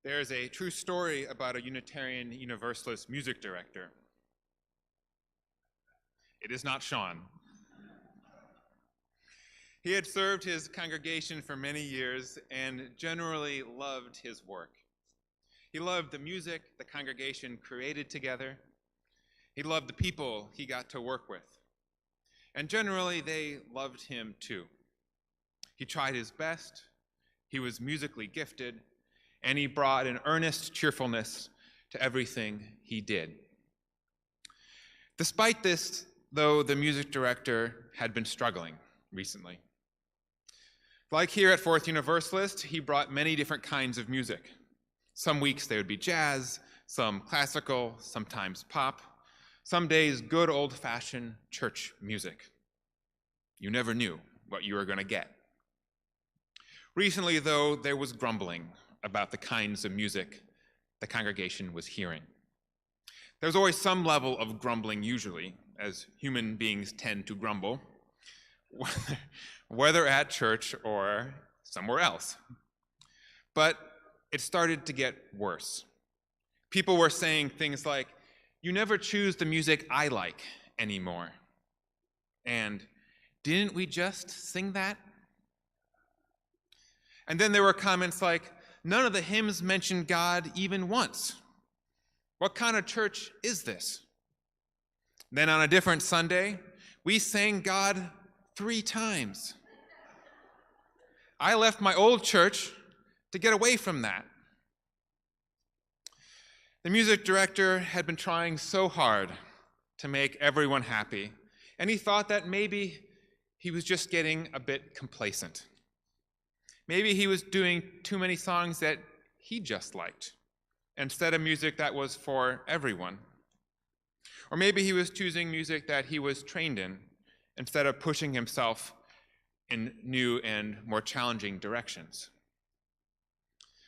There's a true story about a Unitarian Universalist music director. It is not Sean. He had served his congregation for many years and generally loved his work. He loved the music the congregation created together. He loved the people he got to work with. And generally, they loved him too. He tried his best, he was musically gifted, and he brought an earnest cheerfulness to everything he did. Despite this, though, the music director had been struggling recently. Like here at Fourth Universalist, he brought many different kinds of music. Some weeks they would be jazz, some classical, sometimes pop, some days good old-fashioned church music. You never knew what you were going to get. Recently, though, there was grumbling about the kinds of music the congregation was hearing. There's always some level of grumbling usually, as human beings tend to grumble, whether at church or somewhere else. But it started to get worse. People were saying things like, "You never choose the music I like anymore." And, "Didn't we just sing that?" And then there were comments like, "None of the hymns mentioned God even once. What kind of church is this?" Then on a different Sunday, "We sang God 3 times. I left my old church to get away from that." The music director had been trying so hard to make everyone happy, and he thought that maybe he was just getting a bit complacent. Maybe he was doing too many songs that he just liked, instead of music that was for everyone. Or maybe he was choosing music that he was trained in, instead of pushing himself in new and more challenging directions.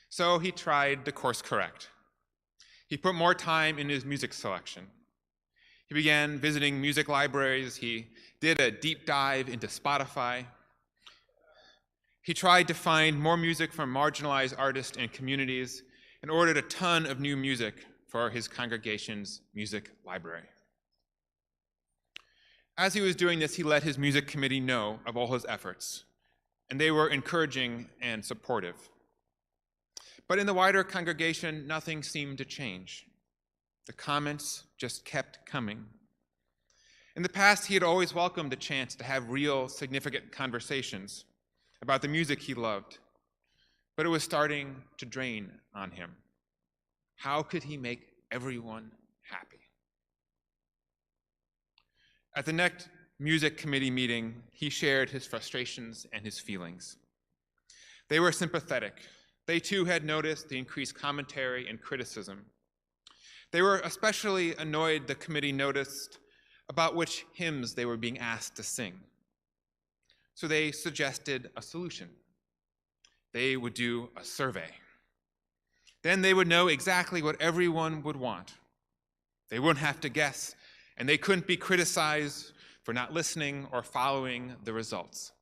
So he tried to course correct. He put more time in his music selection. He began visiting music libraries. He did a deep dive into Spotify. He tried to find more music from marginalized artists and communities and ordered a ton of new music for his congregation's music library. As he was doing this, he let his music committee know of all his efforts, and they were encouraging and supportive. But in the wider congregation, nothing seemed to change. The comments just kept coming. In the past, he had always welcomed the chance to have real, significant conversations about the music he loved, but it was starting to drain on him. How could he make everyone happy? At the next music committee meeting, he shared his frustrations and his feelings. They were sympathetic. They too had noticed the increased commentary and criticism. They were especially annoyed the committee noticed about which hymns they were being asked to sing. So they suggested a solution. They would do a survey. Then they would know exactly what everyone would want. They wouldn't have to guess, and they couldn't be criticized for not listening or following the results.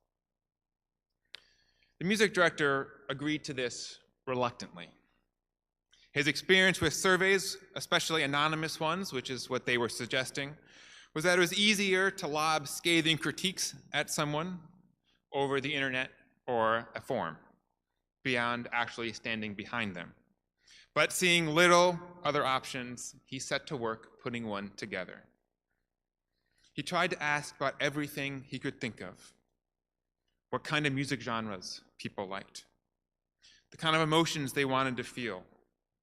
The music director agreed to this reluctantly. His experience with surveys, especially anonymous ones, which is what they were suggesting, was that it was easier to lob scathing critiques at someone over the internet or a forum, beyond actually standing behind them. But seeing little other options, he set to work putting one together. He tried to ask about everything he could think of. What kind of music genres people liked, the kind of emotions they wanted to feel,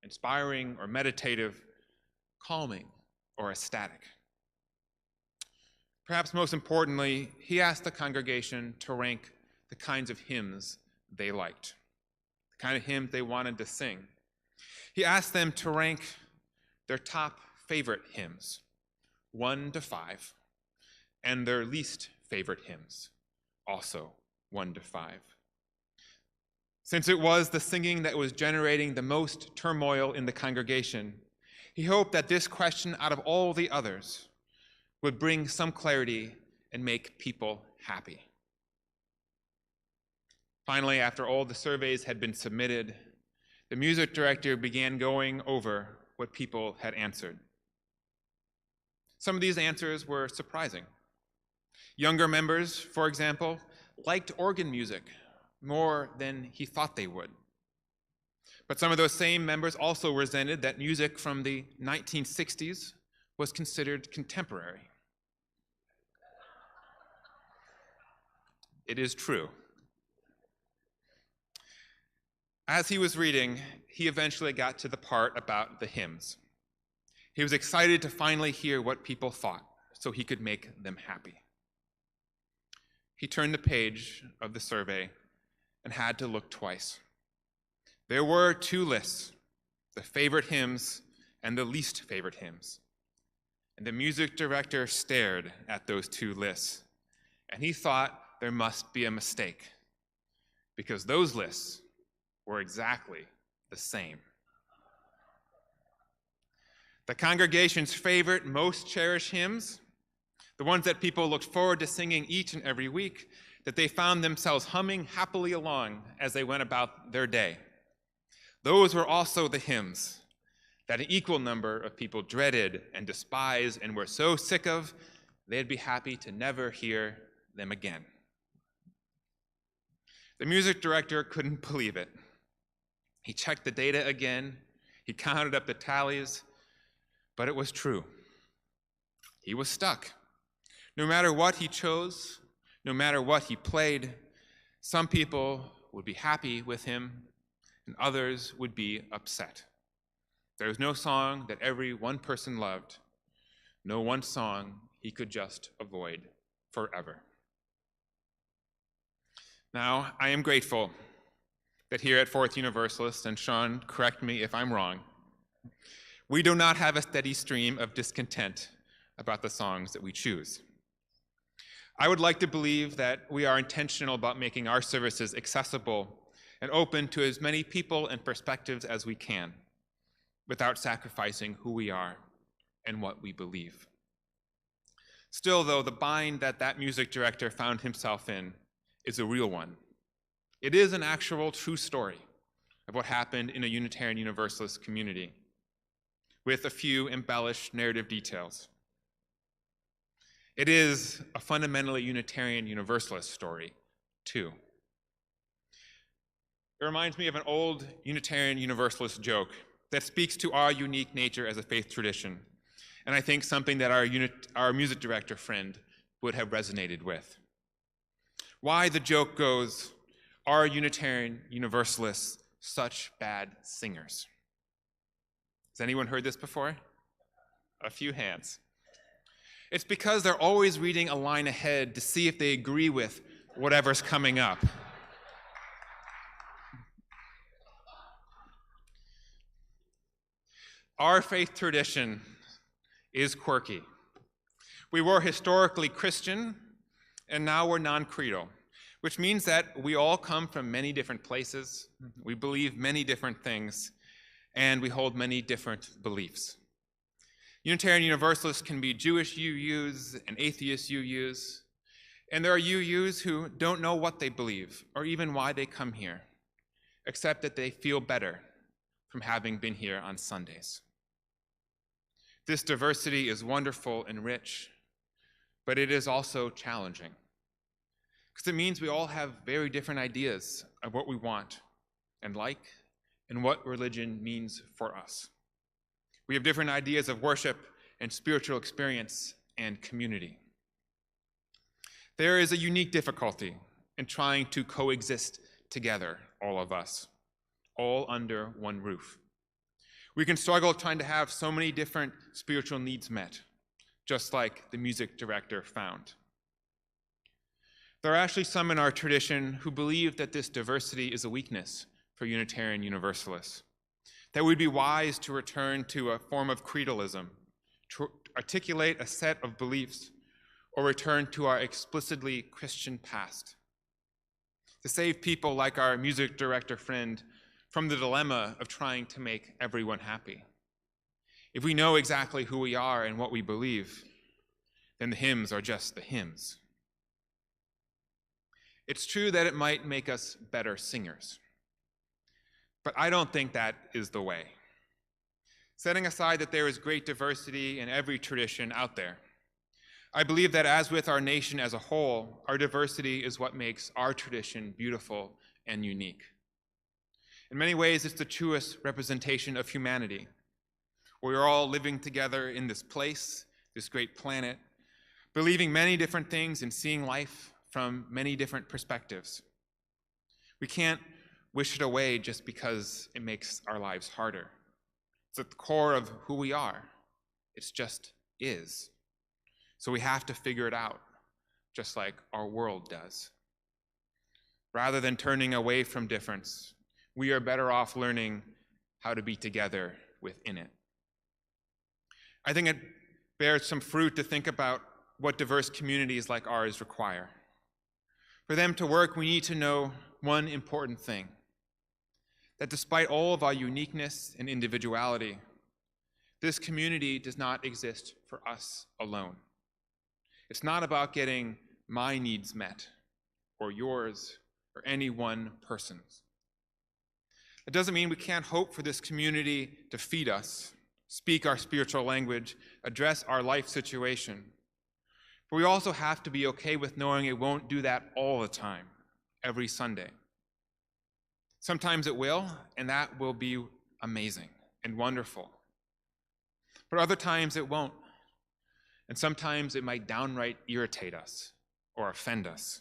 inspiring or meditative, calming or ecstatic. Perhaps most importantly, he asked the congregation to rank the kinds of hymns they liked, the kind of hymns they wanted to sing. He asked them to rank their top favorite hymns, 1 to 5, and their least favorite hymns, also 1 to 5. Since it was the singing that was generating the most turmoil in the congregation, he hoped that this question, out of all the others, would bring some clarity and make people happy. Finally, after all the surveys had been submitted, the music director began going over what people had answered. Some of these answers were surprising. Younger members, for example, liked organ music more than he thought they would. But some of those same members also resented that music from the 1960s was considered contemporary. It is true. As he was reading, he eventually got to the part about the hymns. He was excited to finally hear what people thought so he could make them happy. He turned the page of the survey and had to look twice. There were two lists, the favorite hymns and the least favorite hymns. And the music director stared at those two lists, and he thought there must be a mistake, because those lists were exactly the same. The congregation's favorite, most cherished hymns, the ones that people looked forward to singing each and every week, that they found themselves humming happily along as they went about their day. Those were also the hymns that an equal number of people dreaded and despised and were so sick of, they'd be happy to never hear them again. The music director couldn't believe it. He checked the data again, he counted up the tallies, but it was true. He was stuck. No matter what he chose, no matter what he played, some people would be happy with him and others would be upset. There was no song that every one person loved, no one song he could just avoid forever. Now, I am grateful that here at Fourth Universalist, and Sean, correct me if I'm wrong, we do not have a steady stream of discontent about the songs that we choose. I would like to believe that we are intentional about making our services accessible and open to as many people and perspectives as we can, without sacrificing who we are and what we believe. Still, though, the bind that music director found himself in is a real one. It is an actual true story of what happened in a Unitarian Universalist community, with a few embellished narrative details. It is a fundamentally Unitarian Universalist story, too. It reminds me of an old Unitarian Universalist joke that speaks to our unique nature as a faith tradition, and I think something that our music director friend would have resonated with. Why, the joke goes, are Unitarian Universalists such bad singers? Has anyone heard this before? A few hands. It's because they're always reading a line ahead to see if they agree with whatever's coming up. Our faith tradition is quirky. We were historically Christian, and now we're non-creedal, which means that we all come from many different places, we believe many different things, and we hold many different beliefs. Unitarian Universalists can be Jewish UUs and atheist UUs, and there are UUs who don't know what they believe or even why they come here, except that they feel better from having been here on Sundays. This diversity is wonderful and rich, but it is also challenging, because it means we all have very different ideas of what we want and like, and what religion means for us. We have different ideas of worship and spiritual experience and community. There is a unique difficulty in trying to coexist together, all of us, all under one roof. We can struggle trying to have so many different spiritual needs met, just like the music director found. There are actually some in our tradition who believe that this diversity is a weakness for Unitarian Universalists, that we'd be wise to return to a form of creedalism, to articulate a set of beliefs, or return to our explicitly Christian past, to save people like our music director friend from the dilemma of trying to make everyone happy. If we know exactly who we are and what we believe, then the hymns are just the hymns. It's true that it might make us better singers, But I don't think that is the way. Setting aside that there is great diversity in every tradition out there, I believe that as with our nation as a whole, our diversity is what makes our tradition beautiful and unique. In many ways, it's the truest representation of humanity. We're all living together in this place, this great planet, believing many different things and seeing life from many different perspectives. We can't wish it away just because it makes our lives harder. It's at the core of who we are. It just is. So we have to figure it out, just like our world does. Rather than turning away from difference, we are better off learning how to be together within it. I think it bears some fruit to think about what diverse communities like ours require. For them to work, we need to know one important thing, that despite all of our uniqueness and individuality, this community does not exist for us alone. It's not about getting my needs met, or yours, or any one person's. It doesn't mean we can't hope for this community to feed us, speak our spiritual language, address our life situation. But we also have to be okay with knowing it won't do that all the time, every Sunday. Sometimes it will, and that will be amazing and wonderful. But other times it won't. And sometimes it might downright irritate us or offend us.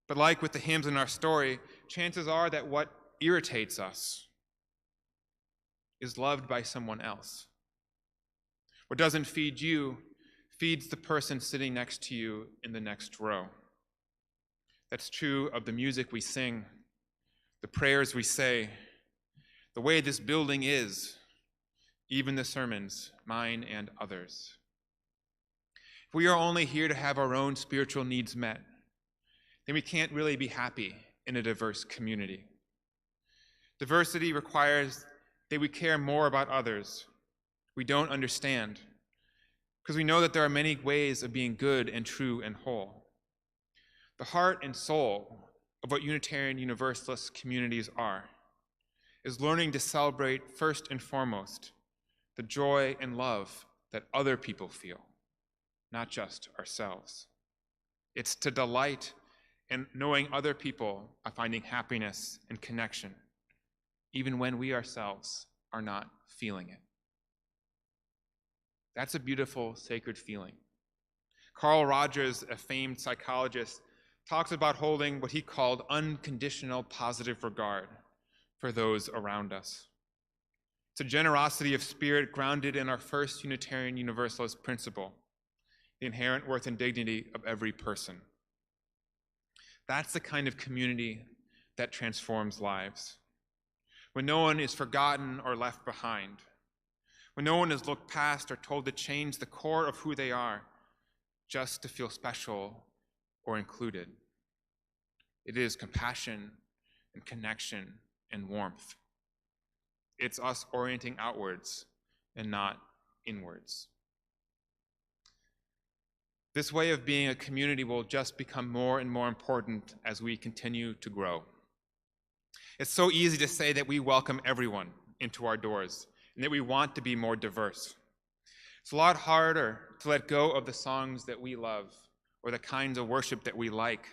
But like with the hymns in our story, chances are that what irritates us is loved by someone else. What doesn't feed you feeds the person sitting next to you in the next row. That's true of the music we sing, the prayers we say, the way this building is, even the sermons, mine and others. If we are only here to have our own spiritual needs met, then we can't really be happy in a diverse community. Diversity requires that we care more about others we don't understand, because we know that there are many ways of being good and true and whole. The heart and soul of what Unitarian Universalist communities are is learning to celebrate first and foremost the joy and love that other people feel, not just ourselves. It's to delight in knowing other people are finding happiness and connection, even when we ourselves are not feeling it. That's a beautiful, sacred feeling. Carl Rogers, a famed psychologist, talks about holding what he called unconditional positive regard for those around us. It's a generosity of spirit grounded in our first Unitarian Universalist principle, the inherent worth and dignity of every person. That's the kind of community that transforms lives. When no one is forgotten or left behind, when no one is looked past or told to change the core of who they are just to feel special or included. It is compassion and connection and warmth. It's us orienting outwards and not inwards. This way of being a community will just become more and more important as we continue to grow. It's so easy to say that we welcome everyone into our doors and that we want to be more diverse. It's a lot harder to let go of the songs that we love or the kinds of worship that we like.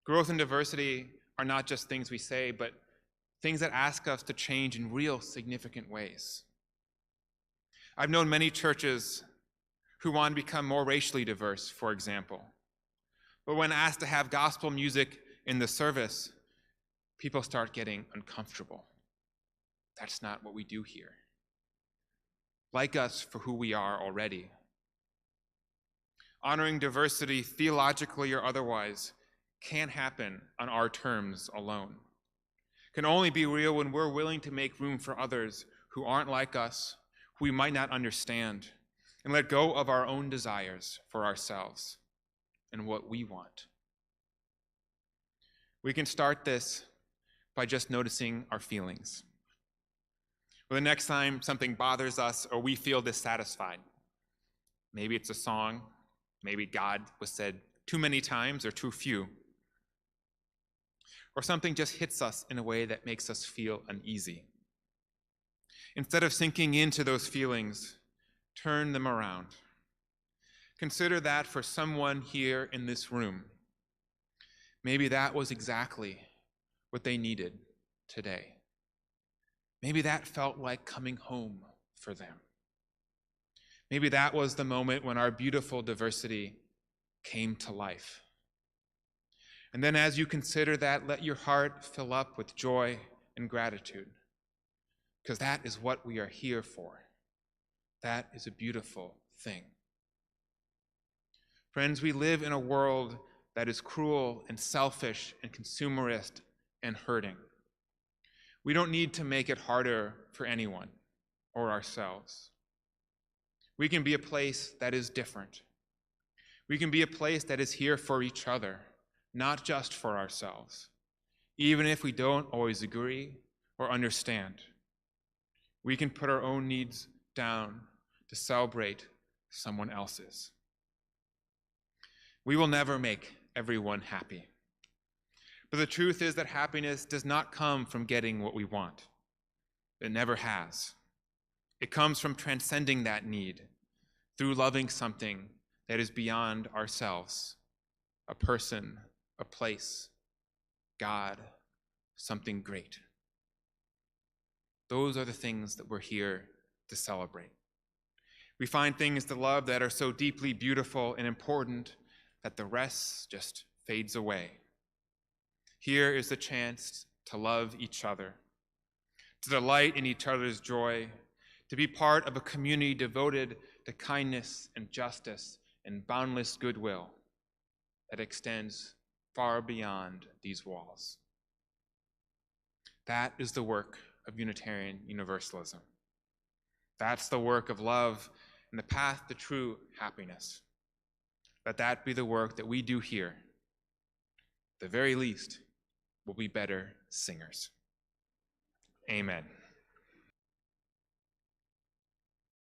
Growth and diversity are not just things we say, but things that ask us to change in real significant ways. I've known many churches who want to become more racially diverse, for example. But when asked to have gospel music in the service, people start getting uncomfortable. That's not what we do here. Like us for who we are already. Honoring diversity, theologically or otherwise, can't happen on our terms alone. It can only be real when we're willing to make room for others who aren't like us, who we might not understand, and let go of our own desires for ourselves and what we want. We can start this by just noticing our feelings. Well, the next time something bothers us or we feel dissatisfied, maybe it's a song, maybe God was said too many times or too few. or something just hits us in a way that makes us feel uneasy. Instead of sinking into those feelings, turn them around. Consider that for someone here in this room, maybe that was exactly what they needed today. Maybe that felt like coming home for them. Maybe that was the moment when our beautiful diversity came to life. And then as you consider that, let your heart fill up with joy and gratitude, because that is what we are here for. That is a beautiful thing. Friends, we live in a world that is cruel and selfish and consumerist and hurting. We don't need to make it harder for anyone or ourselves. We can be a place that is different. We can be a place that is here for each other, not just for ourselves, even if we don't always agree or understand. We can put our own needs down to celebrate someone else's. We will never make everyone happy. But the truth is that happiness does not come from getting what we want. It never has. It comes from transcending that need through loving something that is beyond ourselves, a person, a place, God, something great. Those are the things that we're here to celebrate. We find things to love that are so deeply beautiful and important that the rest just fades away. Here is the chance to love each other, to delight in each other's joy, to be part of a community devoted to kindness and justice and boundless goodwill that extends far beyond these walls. That is the work of Unitarian Universalism. That's the work of love and the path to true happiness. Let that be the work that we do here. At the very least, we'll be better singers. Amen.